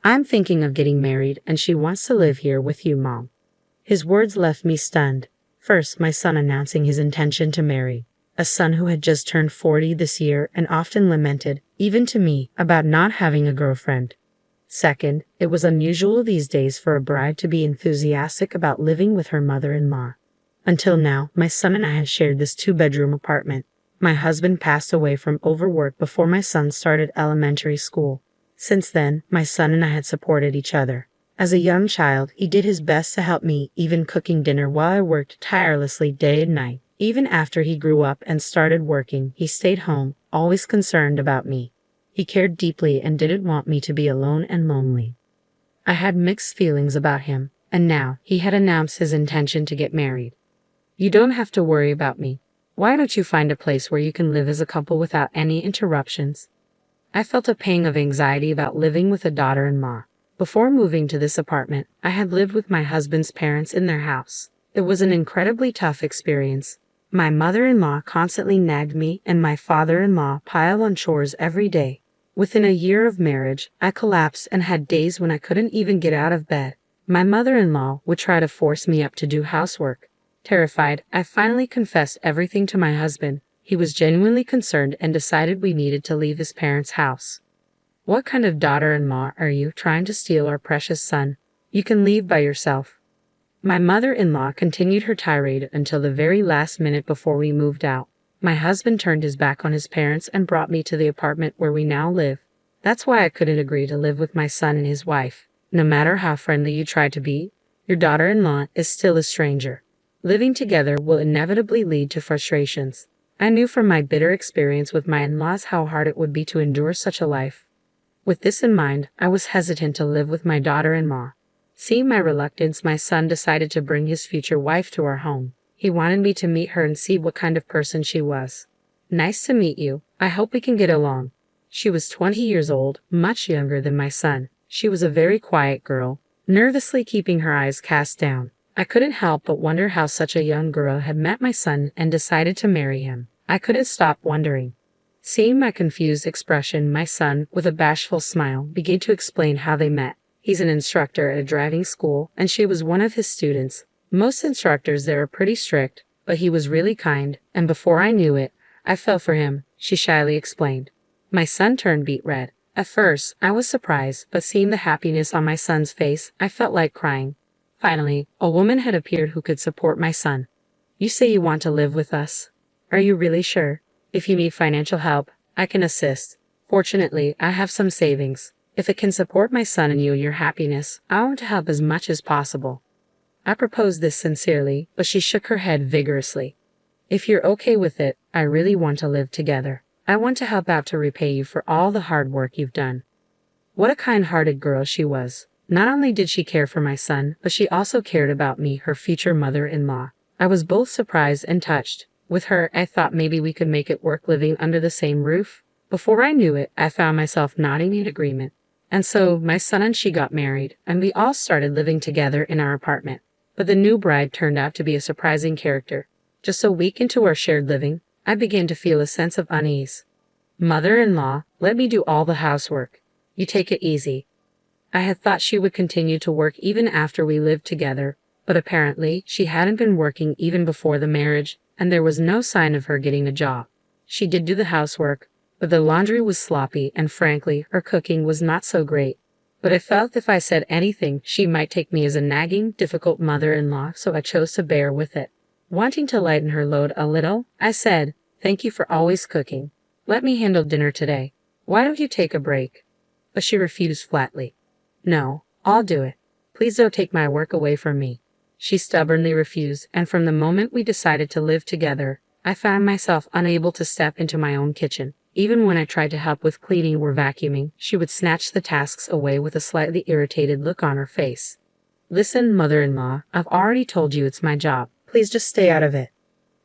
I'm thinking of getting married and she wants to live here with you, Mom." His words left me stunned. First, my son announcing his intention to marry. A son who had just turned 40 this year and often lamented, even to me, about not having a girlfriend. Second, it was unusual these days for a bride to be enthusiastic about living with her mother-in-law. Until now, my son and I had shared this 2-bedroom apartment. My husband passed away from overwork before my son started elementary school. Since then, my son and I had supported each other. As a young child, he did his best to help me, even cooking dinner while I worked tirelessly day and night. Even after he grew up and started working, he stayed home, always concerned about me. He cared deeply and didn't want me to be alone and lonely. I had mixed feelings about him, and now he had announced his intention to get married. "You don't have to worry about me. Why don't you find a place where you can live as a couple without any interruptions?" I felt a pang of anxiety about living with a daughter-in-law. Before moving to this apartment, I had lived with my husband's parents in their house. It was an incredibly tough experience. My mother-in-law constantly nagged me, and my father-in-law piled on chores every day. Within a year of marriage, I collapsed and had days when I couldn't even get out of bed. My mother-in-law would try to force me up to do housework. Terrified, I finally confessed everything to my husband. He was genuinely concerned and decided we needed to leave his parents' house. "What kind of daughter-in-law are you, trying to steal our precious son? You can leave by yourself." My mother-in-law continued her tirade until the very last minute before we moved out. My husband turned his back on his parents and brought me to the apartment where we now live. That's why I couldn't agree to live with my son and his wife. No matter how friendly you try to be, your daughter-in-law is still a stranger. Living together will inevitably lead to frustrations. I knew from my bitter experience with my in-laws how hard it would be to endure such a life. With this in mind, I was hesitant to live with my daughter-in-law. Seeing my reluctance, my son decided to bring his future wife to our home. He wanted me to meet her and see what kind of person she was. "Nice to meet you. I hope we can get along." She was 20 years old, much younger than my son. She was a very quiet girl, nervously keeping her eyes cast down. I couldn't help but wonder how such a young girl had met my son and decided to marry him. I couldn't stop wondering. Seeing my confused expression, my son, with a bashful smile, began to explain how they met. He's an instructor at a driving school, and she was one of his students. Most instructors there are pretty strict, but he was really kind, and before I knew it, I fell for him, she shyly explained. My son turned beet red. At first, I was surprised, but seeing the happiness on my son's face, I felt like crying. Finally, a woman had appeared who could support my son. "You say you want to live with us. Are you really sure? If you need financial help, I can assist. Fortunately, I have some savings. If it can support my son and you and your happiness, I want to help as much as possible." I proposed this sincerely, but she shook her head vigorously. "If you're okay with it, I really want to live together. I want to help out to repay you for all the hard work you've done." What a kind-hearted girl she was. Not only did she care for my son, but she also cared about me, her future mother-in-law. I was both surprised and touched. With her, I thought maybe we could make it work living under the same roof. Before I knew it, I found myself nodding in agreement. And so, my son and she got married, and we all started living together in our apartment. But the new bride turned out to be a surprising character. Just a week into our shared living, I began to feel a sense of unease. "Mother-in-law, let me do all the housework. You take it easy." I had thought she would continue to work even after we lived together, but apparently she hadn't been working even before the marriage, and there was no sign of her getting a job. She did do the housework, but the laundry was sloppy, and frankly, her cooking was not so great. But I felt if I said anything, she might take me as a nagging, difficult mother-in-law, so I chose to bear with it. Wanting to lighten her load a little, I said, "Thank you for always cooking. Let me handle dinner today. Why don't you take a break?" But she refused flatly. "No, I'll do it. Please don't take my work away from me." She stubbornly refused, and from the moment we decided to live together, I found myself unable to step into my own kitchen. Even when I tried to help with cleaning or vacuuming, she would snatch the tasks away with a slightly irritated look on her face. "Listen, mother-in-law, I've already told you it's my job. Please just stay out of it."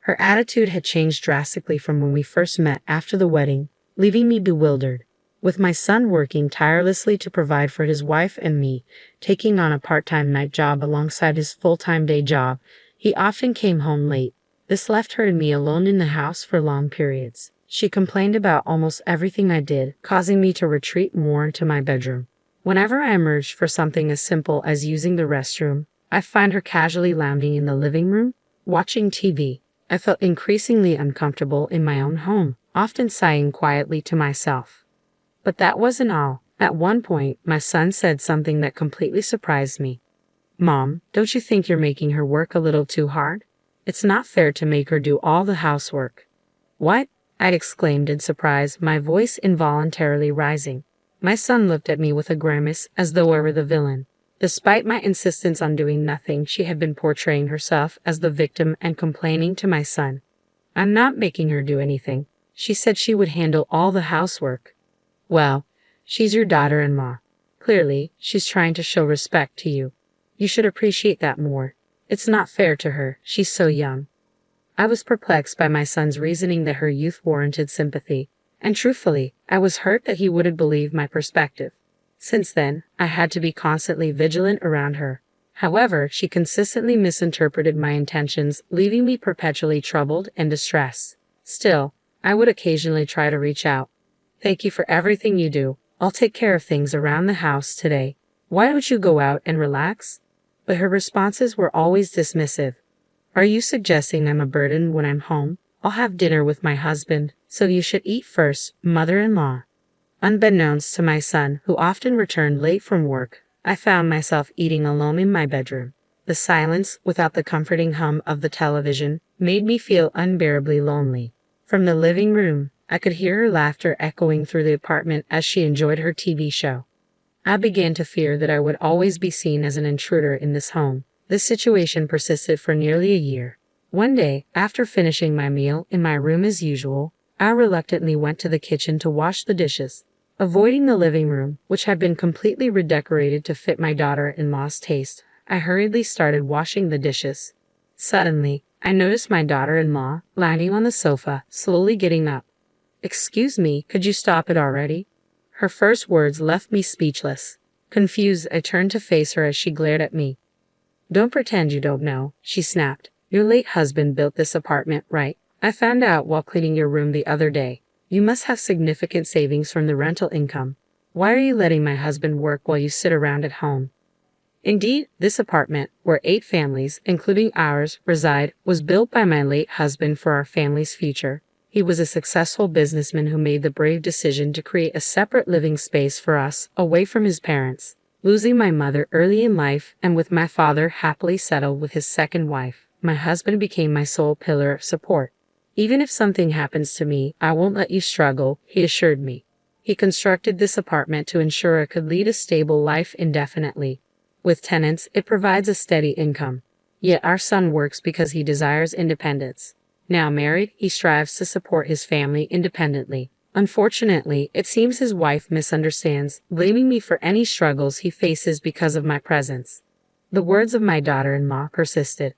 Her attitude had changed drastically from when we first met after the wedding, leaving me bewildered. With my son working tirelessly to provide for his wife and me, taking on a part-time night job alongside his full-time day job, he often came home late. This left her and me alone in the house for long periods. She complained about almost everything I did, causing me to retreat more into my bedroom. Whenever I emerged for something as simple as using the restroom, I find her casually lounging in the living room, watching TV. I felt increasingly uncomfortable in my own home, often sighing quietly to myself. But that wasn't all. At one point, my son said something that completely surprised me. "Mom, don't you think you're making her work a little too hard? It's not fair to make her do all the housework." "What?" I exclaimed in surprise, my voice involuntarily rising. My son looked at me with a grimace, as though I were the villain. Despite my insistence on doing nothing, she had been portraying herself as the victim and complaining to my son. "I'm not making her do anything. She said she would handle all the housework." "Well, she's your daughter-in-law. Clearly, she's trying to show respect to you. You should appreciate that more. It's not fair to her. She's so young." I was perplexed by my son's reasoning that her youth warranted sympathy, and truthfully, I was hurt that he wouldn't believe my perspective. Since then, I had to be constantly vigilant around her. However, she consistently misinterpreted my intentions, leaving me perpetually troubled and distressed. Still, I would occasionally try to reach out. "Thank you for everything you do. I'll take care of things around the house today. Why don't you go out and relax?" But her responses were always dismissive. "Are you suggesting I'm a burden when I'm home? I'll have dinner with my husband, so you should eat first, mother-in-law." Unbeknownst to my son, who often returned late from work, I found myself eating alone in my bedroom. The silence, without the comforting hum of the television, made me feel unbearably lonely. From the living room, I could hear her laughter echoing through the apartment as she enjoyed her TV show. I began to fear that I would always be seen as an intruder in this home. This situation persisted for nearly a year. One day, after finishing my meal in my room as usual, I reluctantly went to the kitchen to wash the dishes. Avoiding the living room, which had been completely redecorated to fit my daughter-in-law's taste, I hurriedly started washing the dishes. Suddenly, I noticed my daughter-in-law lying on the sofa, slowly getting up. "Excuse me, could you stop it already?" Her first words left me speechless. Confused, I turned to face her as she glared at me. "Don't pretend you don't know," she snapped. "Your late husband built this apartment, right? I found out while cleaning your room the other day. You must have significant savings from the rental income. Why are you letting my husband work while you sit around at home?" Indeed, this apartment, where 8 families, including ours, reside, was built by my late husband for our family's future. He was a successful businessman who made the brave decision to create a separate living space for us, away from his parents. Losing my mother early in life, and with my father happily settled with his second wife, my husband became my sole pillar of support. "Even if something happens to me, I won't let you struggle," he assured me. He constructed this apartment to ensure I could lead a stable life indefinitely. With tenants, it provides a steady income. Yet our son works because he desires independence. Now married, he strives to support his family independently. Unfortunately, it seems his wife misunderstands, blaming me for any struggles he faces because of my presence. The words of my daughter-in-law persisted.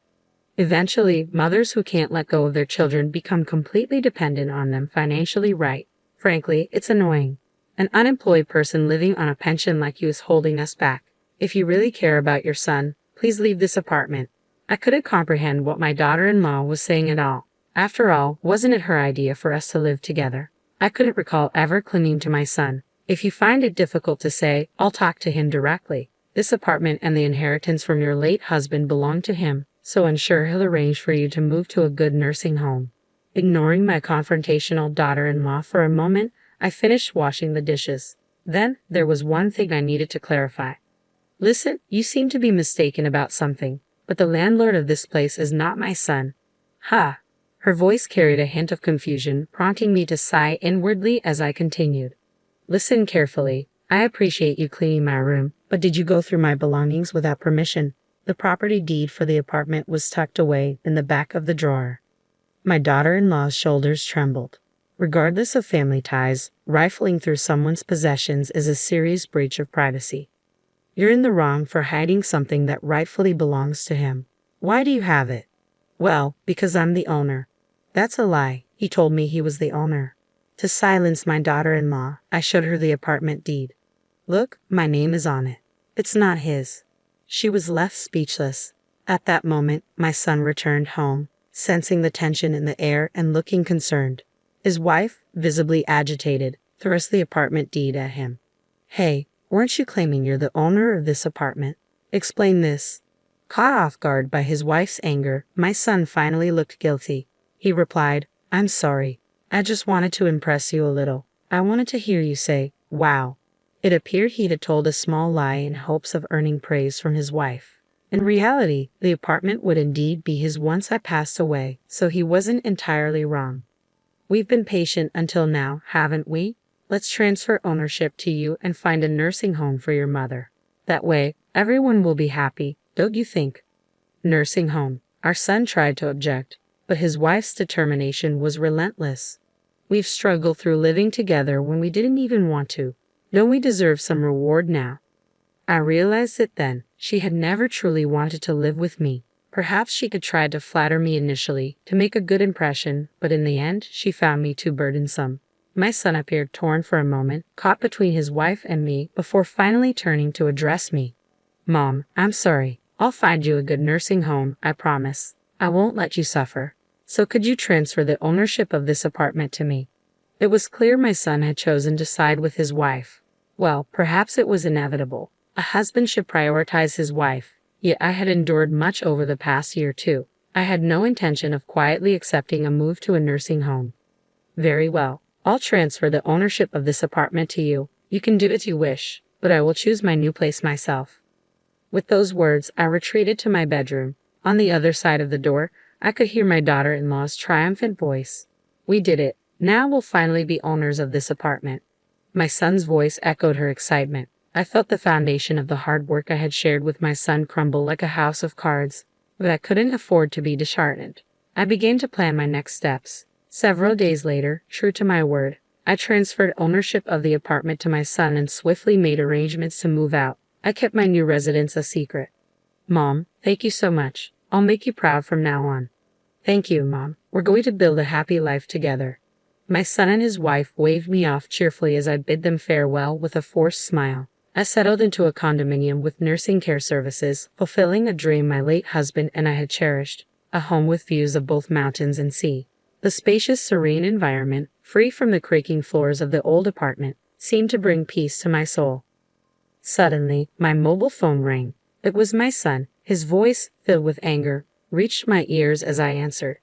Eventually, mothers who can't let go of their children become completely dependent on them financially, right? Frankly, it's annoying. An unemployed person living on a pension like you is holding us back. If you really care about your son, please leave this apartment. I couldn't comprehend what my daughter-in-law was saying at all. After all, wasn't it her idea for us to live together? I couldn't recall ever clinging to my son. "If you find it difficult to say, I'll talk to him directly. This apartment and the inheritance from your late husband belong to him, so I'm sure he'll arrange for you to move to a good nursing home." Ignoring my confrontational daughter-in-law for a moment, I finished washing the dishes. Then, there was one thing I needed to clarify. "Listen, you seem to be mistaken about something, but the landlord of this place is not my son." "Ha!" Her voice carried a hint of confusion, prompting me to sigh inwardly as I continued. "Listen carefully. I appreciate you cleaning my room, but did you go through my belongings without permission?" The property deed for the apartment was tucked away in the back of the drawer. My daughter-in-law's shoulders trembled. Regardless of family ties, rifling through someone's possessions is a serious breach of privacy. "You're in the wrong for hiding something that rightfully belongs to him. Why do you have it?" "Well, because I'm the owner." "That's a lie. He told me he was the owner." To silence my daughter-in-law, I showed her the apartment deed. "Look, my name is on it. It's not his." She was left speechless. At that moment, my son returned home, sensing the tension in the air and looking concerned. His wife, visibly agitated, thrust the apartment deed at him. "Hey, Weren't you claiming you're the owner of this apartment? Explain this. Caught off guard by his wife's anger, my son finally looked guilty. He replied, I'm sorry. I just wanted to impress you a little. I wanted to hear you say, wow. It appeared he had told a small lie in hopes of earning praise from his wife. In reality, the apartment would indeed be his once I passed away, so he wasn't entirely wrong. We've been patient until now, haven't we? Let's transfer ownership to you and find a nursing home for your mother. That way, everyone will be happy, don't you think? Nursing home. Our son tried to object, but his wife's determination was relentless. We've struggled through living together when we didn't even want to. Don't we deserve some reward now? I realized it then. She had never truly wanted to live with me. Perhaps she could try to flatter me initially, to make a good impression, but in the end, she found me too burdensome. My son appeared torn for a moment, caught between his wife and me, before finally turning to address me. Mom, I'm sorry. I'll find you a good nursing home, I promise. I won't let you suffer. So could you transfer the ownership of this apartment to me? It was clear my son had chosen to side with his wife. Well, perhaps it was inevitable. A husband should prioritize his wife. Yet I had endured much over the past year too. I had no intention of quietly accepting a move to a nursing home. Very well. I'll transfer the ownership of this apartment to you. You can do as you wish, but I will choose my new place myself. With those words, I retreated to my bedroom. On the other side of the door, I could hear my daughter-in-law's triumphant voice. We did it. Now we'll finally be owners of this apartment. My son's voice echoed her excitement. I felt the foundation of the hard work I had shared with my son crumble like a house of cards, but I couldn't afford to be disheartened. I began to plan my next steps. Several days later, true to my word, I transferred ownership of the apartment to my son and swiftly made arrangements to move out. I kept my new residence a secret. Mom, thank you so much. I'll make you proud from now on. Thank you, Mom. We're going to build a happy life together. My son and his wife waved me off cheerfully as I bid them farewell with a forced smile. I settled into a condominium with nursing care services, fulfilling a dream my late husband and I had cherished, a home with views of both mountains and sea. The spacious, serene environment, free from the creaking floors of the old apartment, seemed to bring peace to my soul. Suddenly, my mobile phone rang. It was my son. His voice, filled with anger, reached my ears as I answered.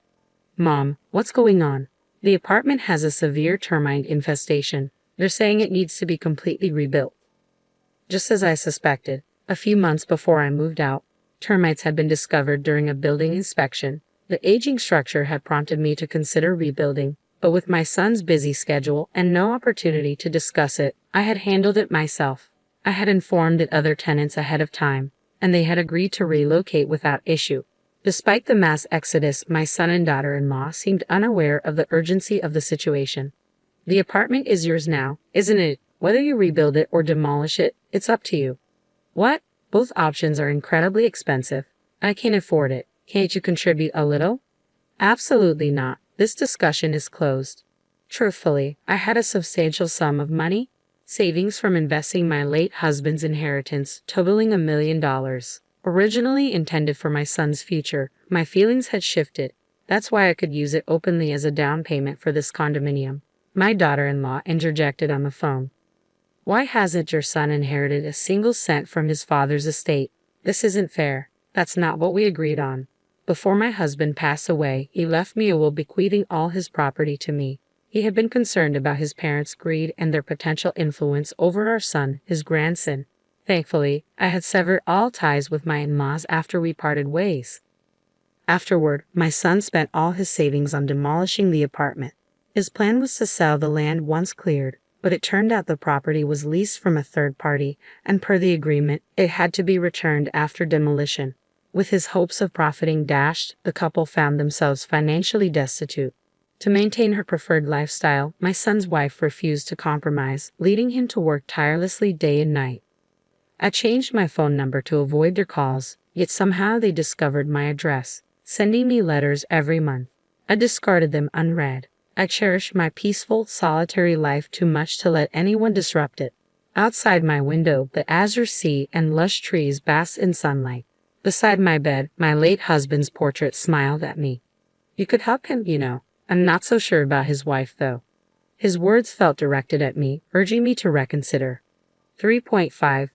Mom, what's going on? The apartment has a severe termite infestation. They're saying it needs to be completely rebuilt. Just as I suspected, a few months before I moved out, termites had been discovered during a building inspection. The aging structure had prompted me to consider rebuilding, but with my son's busy schedule and no opportunity to discuss it, I had handled it myself. I had informed the other tenants ahead of time, and they had agreed to relocate without issue. Despite the mass exodus, my son and daughter-in-law seemed unaware of the urgency of the situation. The apartment is yours now, isn't it? Whether you rebuild it or demolish it, it's up to you. What? Both options are incredibly expensive. I can't afford it. Can't you contribute a little? Absolutely not. This discussion is closed. Truthfully, I had a substantial sum of money, savings from investing my late husband's inheritance, totaling $1 million. Originally intended for my son's future, my feelings had shifted. That's why I could use it openly as a down payment for this condominium. My daughter-in-law interjected on the phone. Why hasn't your son inherited a single cent from his father's estate? This isn't fair. That's not what we agreed on. Before my husband passed away, he left me a will bequeathing all his property to me. He had been concerned about his parents' greed and their potential influence over our son, his grandson. Thankfully, I had severed all ties with my in-laws after we parted ways. Afterward, my son spent all his savings on demolishing the apartment. His plan was to sell the land once cleared, but it turned out the property was leased from a third party, and per the agreement, it had to be returned after demolition. With his hopes of profiting dashed, the couple found themselves financially destitute. To maintain her preferred lifestyle, my son's wife refused to compromise, leading him to work tirelessly day and night. I changed my phone number to avoid their calls, yet somehow they discovered my address, sending me letters every month. I discarded them unread. I cherished my peaceful, solitary life too much to let anyone disrupt it. Outside my window, the azure sea and lush trees basked in sunlight. Beside my bed, my late husband's portrait smiled at me. You could help him, you know. I'm not so sure about his wife, though. His words felt directed at me, urging me to reconsider. 3.5